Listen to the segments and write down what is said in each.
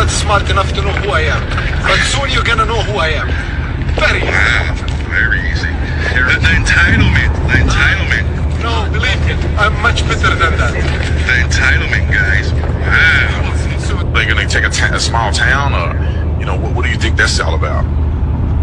not smart enough to know who I am. But soon you're gonna know who I am. Very easy. Wow, very easy. The entitlement. No, believe me, I'm much better than that. The entitlement, guys. Wow. They're going to take a small town, or, what do you think that's all about?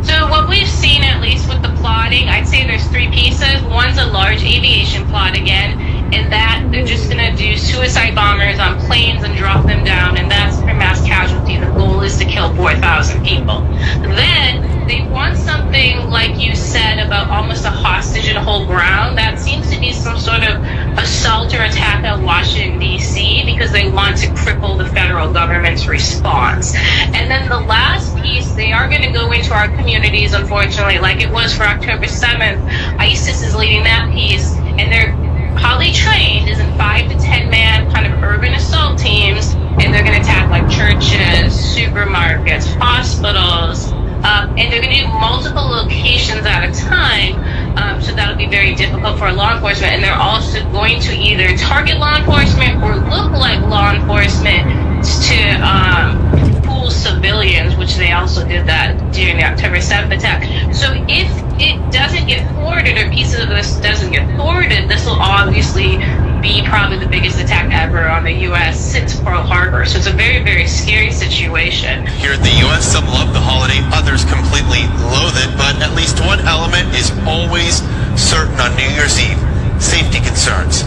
So what we've seen, at least with the plotting, I'd say there's three pieces. One's a large aviation plot again, and that they're just going to do suicide bombers on planes and drop them down, and that's for mass casualty. The goal is to kill 4,000 people. Then they want something like you said about almost a hostage and hold ground. That seems to be some sort of assault or attack on Washington, D.C., because they want to cripple the federal government's response. And then the last piece, they are going to go into our communities, unfortunately, like it was for October 7th. ISIS is leading that piece, and they're how they trained is in 5 to 10 man kind of urban assault teams, and they're going to attack like churches, supermarkets, hospitals, and they're going to do multiple locations at a time. So that'll be very difficult for law enforcement, and they're also going to either target law enforcement or look like law enforcement to fool civilians, which they also did that during the October 7th attack. So if it doesn't get thwarted, or pieces of this doesn't get thwarted, this will obviously be probably the biggest attack ever on the U.S. since Pearl Harbor. So it's a very, very scary situation. Here in the U.S., some love the holiday, others completely loathe it, but at least one element is always certain on New Year's Eve: safety concerns.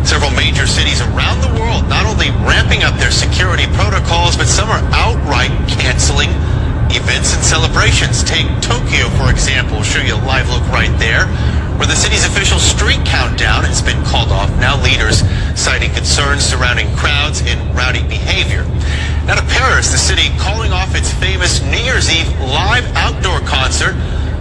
Several major cities around the world not only ramping up their security protocols, but some are outright canceling events and celebrations. Take Tokyo, for example. I'll show you a live look right there, where the city's official street countdown has been called off. Now leaders citing concerns surrounding crowds and rowdy behavior. Now to Paris, the city calling off its famous New Year's Eve live outdoor concert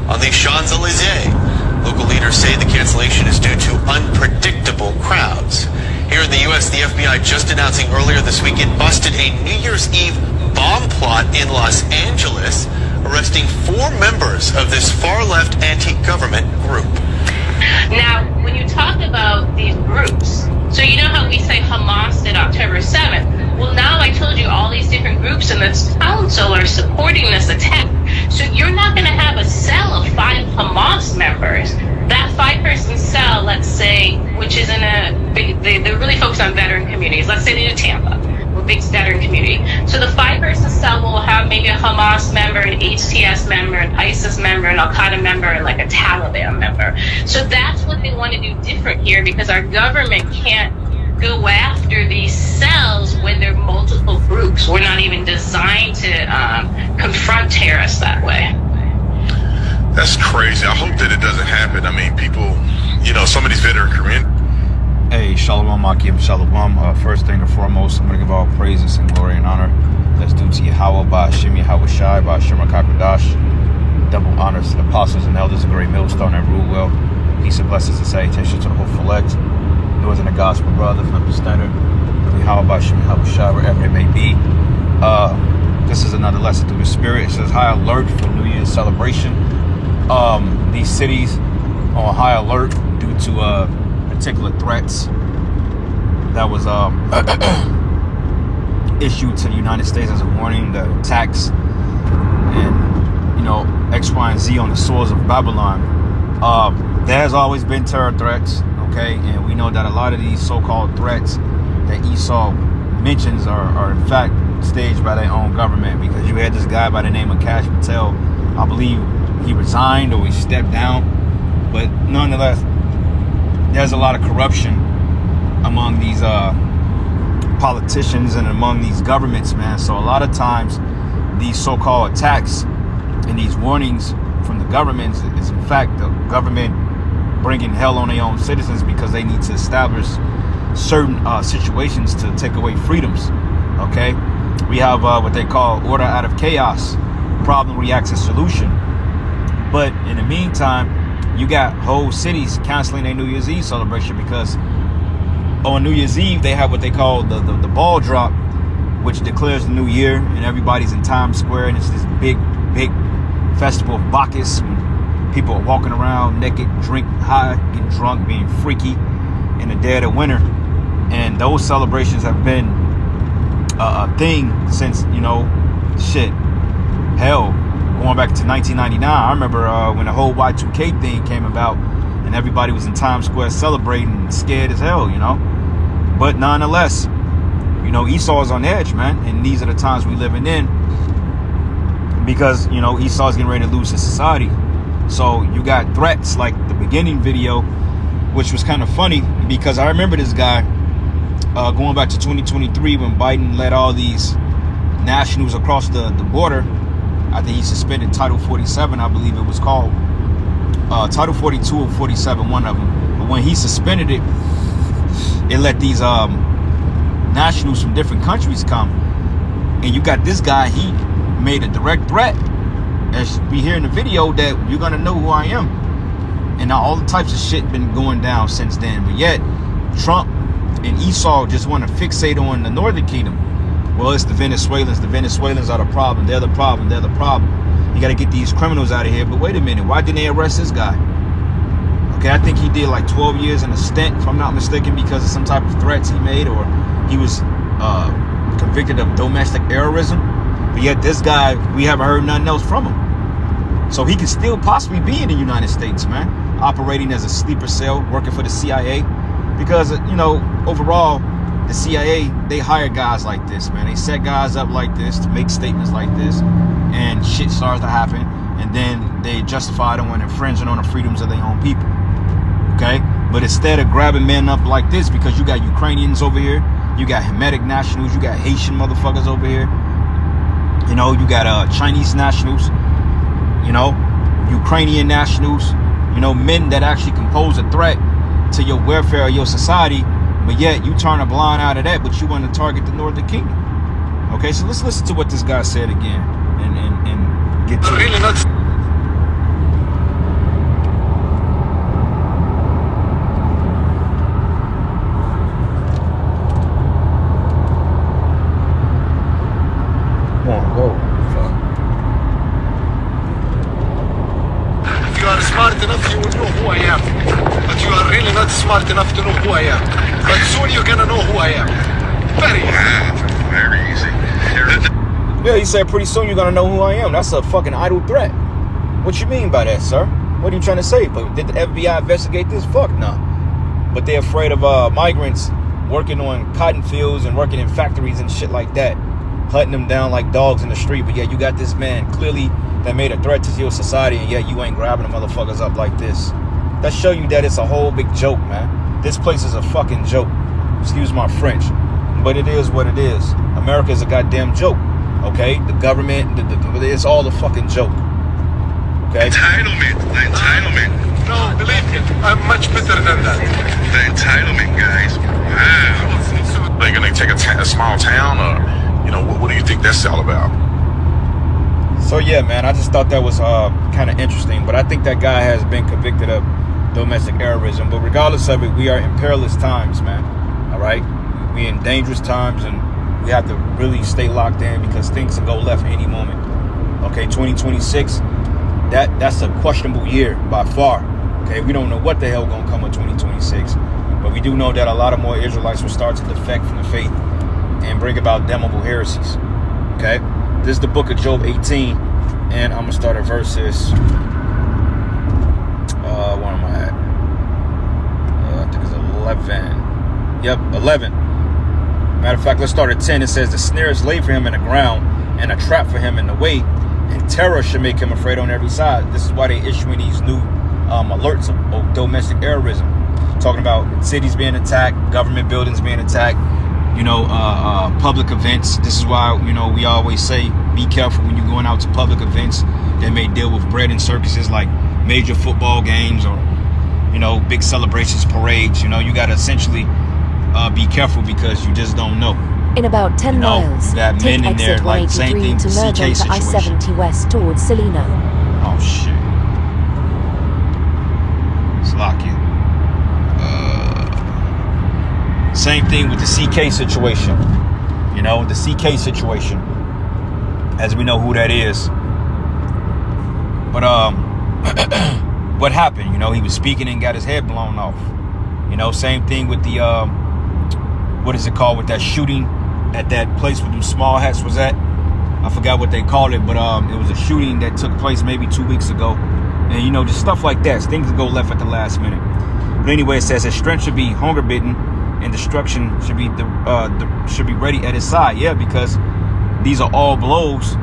on the Champs-Élysées. Local leaders say the cancellation is due to unpredictable crowds. Here in the U.S., the FBI just announcing earlier this week it busted a New Year's Eve bomb plot in Los Angeles, arresting 4 members of this far-left anti-government group. Now, when you talk about these groups, so you know how we say Hamas did October 7th? Well, now I told you all these different groups in this council are supporting this attack. So you're not going to have a cell of 5 Hamas members. That 5-person cell, let's say, which is in they're really focused on veteran communities. Let's say they do Tampa, a big veteran community. So the 5-person cell will have maybe a Hamas member, an HTS member, an ISIS member, an Al-Qaeda member, and like a Taliban member. So that's what they want to do different here, because our government can't go after these cells when they're multiple groups. We're not even designed to confront terrorists that way. That's crazy. I hope that it doesn't happen. I mean, people, some of these veteran communities. Hey, Shalom Akim, Shalom. First thing and foremost, I'm going to give all praises and glory and honor that's due to Yahweh, Ba'Shem Yahweh Shai, Ba'Shem HaKadosh. Double honors to the apostles and elders of Great Millstone that rule well. Peace and blessings and salutations to the whole elect. Yours in the gospel brother from the standard of Yahweh, Ba'Shem Yahweh Shai, wherever it may be. This is another lesson through the Spirit. It says high alert for New Year's celebration. These cities on high alert due to particular threats that was issued to the United States as a warning, the attacks and X, Y, and Z on the shores of Babylon. There has always been terror threats, okay, and we know that a lot of these so-called threats that Esau mentions are in fact staged by their own government, because you had this guy by the name of Kash Patel. I believe he resigned or he stepped down, but nonetheless there's a lot of corruption among these politicians and among these governments, man. So a lot of times these so-called attacks and these warnings from the government is in fact the government bringing hell on their own citizens, because they need to establish certain situations to take away freedoms. Okay, we have what they call order out of chaos, problem reacts as solution. But in the meantime, you got whole cities canceling their New Year's Eve celebration, because on New Year's Eve they have what they call the ball drop, which declares the new year, and everybody's in Times Square, and it's this big festival of Bacchus. People are walking around naked, drink high, getting drunk, being freaky in the dead of winter. And those celebrations have been a thing since, you know, shit, hell, going back to 1999. I remember when the whole Y2K thing came about and everybody was in Times Square celebrating, scared as hell, you know. But nonetheless, you know, Esau's on edge, man, and these are the times we living in, because, you know, Esau's getting ready to lose his society. So you got threats like the beginning video, which was kind of funny because I remember this guy going back to 2023 when Biden let all these nationals across the border. I think he suspended Title 47, I believe it was called. Title 42 or 47, one of them. But when he suspended it, it let these nationals from different countries come. And you got this guy, he made a direct threat, as we hear in the video, that you're gonna know who I am. And now all the types of shit been going down since then. But yet, Trump and Esau just want to fixate on the Northern Kingdom. Well, it's the Venezuelans. The Venezuelans are the problem. They're the problem. They're the problem. You got to get these criminals out of here. But wait a minute. Why didn't they arrest this guy? Okay, I think he did like 12 years in a stint, if I'm not mistaken, because of some type of threats he made, or he was convicted of domestic terrorism. But yet this guy, we haven't heard nothing else from him. So he could still possibly be in the United States, man, operating as a sleeper cell, working for the CIA. Because, you know, overall, the CIA, they hire guys like this, man. They set guys up like this to make statements like this, and shit starts to happen, and then they justify them when infringing on the freedoms of their own people. Okay? But instead of grabbing men up like this, because you got Ukrainians over here, you got Hamitic nationals, you got Haitian motherfuckers over here, you know, you got Chinese nationals, you know, Ukrainian nationals, you know, men that actually can pose a threat to your welfare or your society, but yet you turn a blind eye to that, but you want to target the Northern Kingdom. Okay, so let's listen to what this guy said again and get to Really it. not. Come on, go. If you are smart enough, you will know who I am. But you are really not smart enough to know who I am. But soon you're gonna know who I am. Very easy. Wow, very easy. Yeah, he said pretty soon you're gonna know who I am. That's a fucking idle threat. What you mean by that, sir? What are you trying to say? But did the FBI investigate this? Fuck no. But they're afraid of migrants working on cotton fields and working in factories and shit like that, hunting them down like dogs in the street. But yeah, you got this man clearly that made a threat to your society, and yet you ain't grabbing the motherfuckers up like this. That show you that it's a whole big joke, man. This place is a fucking joke. Excuse my French, but it is what it is. America is a goddamn joke. Okay, the government, it's all a fucking joke. Okay. The entitlement. No, believe me, I'm much better than that. The entitlement, guys. Wow. They're gonna take a small town, or, you know, what do you think that's all about? So yeah, man, I just thought that was kind of interesting. But I think that guy has been convicted of domestic terrorism. But regardless of it, we are in perilous times, man. All right, we in dangerous times, and we have to really stay locked in because things can go left any moment. Okay, 2026, that's a questionable year by far. Okay, we don't know what the hell gonna come in 2026, but we do know that a lot of more Israelites will start to defect from the faith and bring about damnable heresies. Okay, this is the book of Job 18, and I'm gonna start at verses. Where am I at? I think it's 11. Yep, 11. Matter of fact, let's start at 10. It says, the snare is laid for him in the ground, and a trap for him in the way, and terror should make him afraid on every side. This is why they're issuing these new alerts of domestic terrorism, talking about cities being attacked, government buildings being attacked, you know, public events. This is why, you know, we always say, be careful when you're going out to public events that may deal with bread and circuses, like major football games or, you know, big celebrations, parades. You know, you got to essentially be careful because you just don't know. In about 10 miles, that take men in there, exit like, same 183 thing to with merge CK onto situation. I-70 west towards Salina. Oh shit. Slocky. Same thing with the CK situation. You know, the CK situation, as we know who that is. But what happened? You know, he was speaking and got his head blown off. You know, same thing with the what is it called, with that shooting at that place where them small hats was at. I forgot what they called it, but it was a shooting that took place maybe 2 weeks ago. And, you know, just stuff like that. Things that go left at the last minute. But anyway, it says his strength should be hunger bitten and destruction should be ready at his side. Yeah, because these are all blows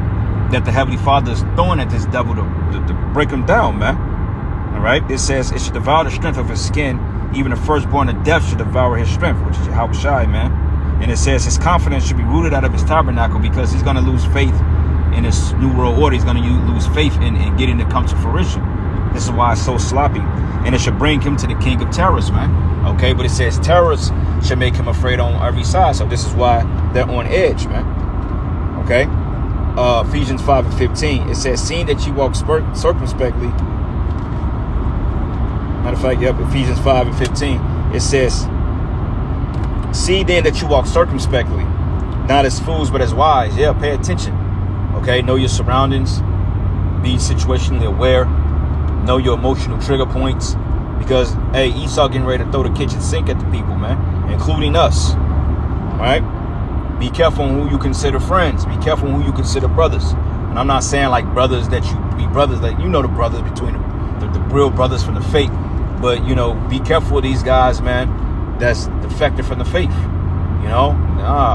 that the Heavenly Father is throwing at this devil to break him down, man. All right. It says it should devour the strength of his skin. Even the firstborn of death should devour his strength, which is Yahweh Shai, man. And it says his confidence should be rooted out of his tabernacle because he's going to lose faith in his new world order. He's going to lose faith in getting to come to fruition. This is why it's so sloppy. And it should bring him to the king of terrors, man. Okay, but it says terrors should make him afraid on every side. So this is why they're on edge, man. Okay. Ephesians 5:15. It says, seeing that you walk circumspectly. Matter of fact, yep, Ephesians 5:15. It says, see then that you walk circumspectly, not as fools, but as wise. Yeah, pay attention. Okay, know your surroundings. Be situationally aware. Know your emotional trigger points. Because, hey, Esau getting ready to throw the kitchen sink at the people, man, including us. All right? Be careful on who you consider friends. Be careful on who you consider brothers. And I'm not saying like brothers that you be brothers that you know the brothers between the real brothers from the faith. But, you know, be careful of these guys, man, that's defected from the faith. You know,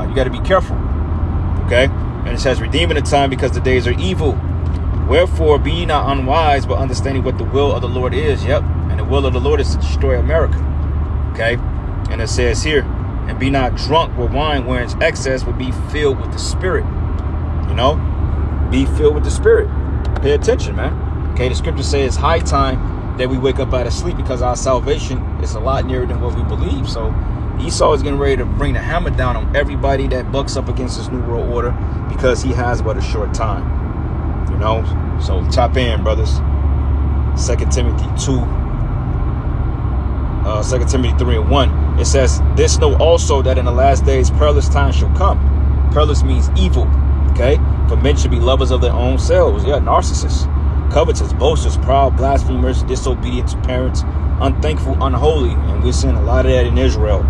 you got to be careful. Okay? And it says, redeeming the time because the days are evil. Wherefore, be ye not unwise, but understanding what the will of the Lord is. Yep. And the will of the Lord is to destroy America. Okay? And it says here, and be not drunk with wine wherein it's excess, but be filled with the Spirit. You know? Be filled with the Spirit. Pay attention, man. Okay? The scripture says it's high time that we wake up out of sleep because our salvation is a lot nearer than what we believe. So Esau is getting ready to bring the hammer down on everybody that bucks up against this new world order because he has but a short time. You know? So tap in, brothers. 2 Timothy 3:1. It says, this know also that in the last days perilous times shall come. Perilous means evil. Okay? For men should be lovers of their own selves. Yeah, narcissists. Covetous, boasters, proud, blasphemers, disobedient to parents, unthankful, unholy. And we're seeing a lot of that in Israel.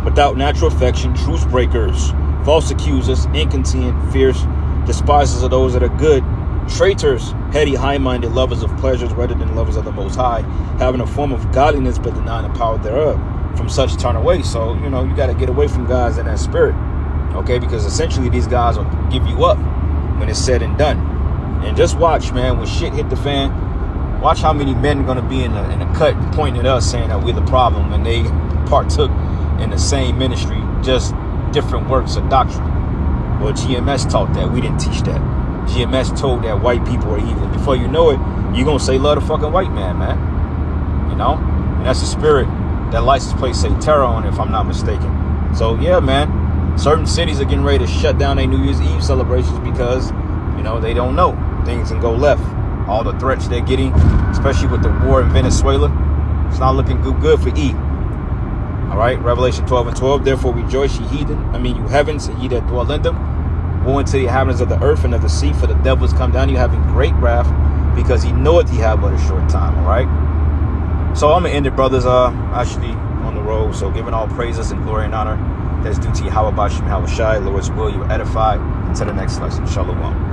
Without natural affection, truce breakers, false accusers, incontinent, fierce, despisers of those that are good, traitors, heady, high-minded, lovers of pleasures rather than lovers of the Most High, having a form of godliness but denying the power thereof. From such turn away. So, you know, you got to get away from guys in that spirit. Okay? Because essentially these guys will give you up when it's said and done. And just watch, man, when shit hit the fan, watch how many men are going to be in a cut pointing at us saying that we're the problem when they partook in the same ministry, just different works of doctrine. Well, GMS taught that. We didn't teach that. GMS told that white people are evil. Before you know it, you're going to say love the fucking white man, man. You know? And that's the spirit that license plate say terror on it, if I'm not mistaken. So, yeah, man. Certain cities are getting ready to shut down their New Year's Eve celebrations because, you know, they don't know. Things can go left. All the threats they're getting, especially with the war in Venezuela, it's not looking good for E. All right? Revelation 12:12. Therefore rejoice, ye heathen. You heavens, and ye that dwell in them. Woe unto the inhabitants of the earth and of the sea, for the devil is come down, you having great wrath, because he knoweth he have but a short time. All right. So I'm gonna end it, brothers. Actually on the road. So giving all praises and glory and honor that's due to Yahweh Bashim Yahweh Shai, Lord's will, you are edified. Until the next lesson. Shalom.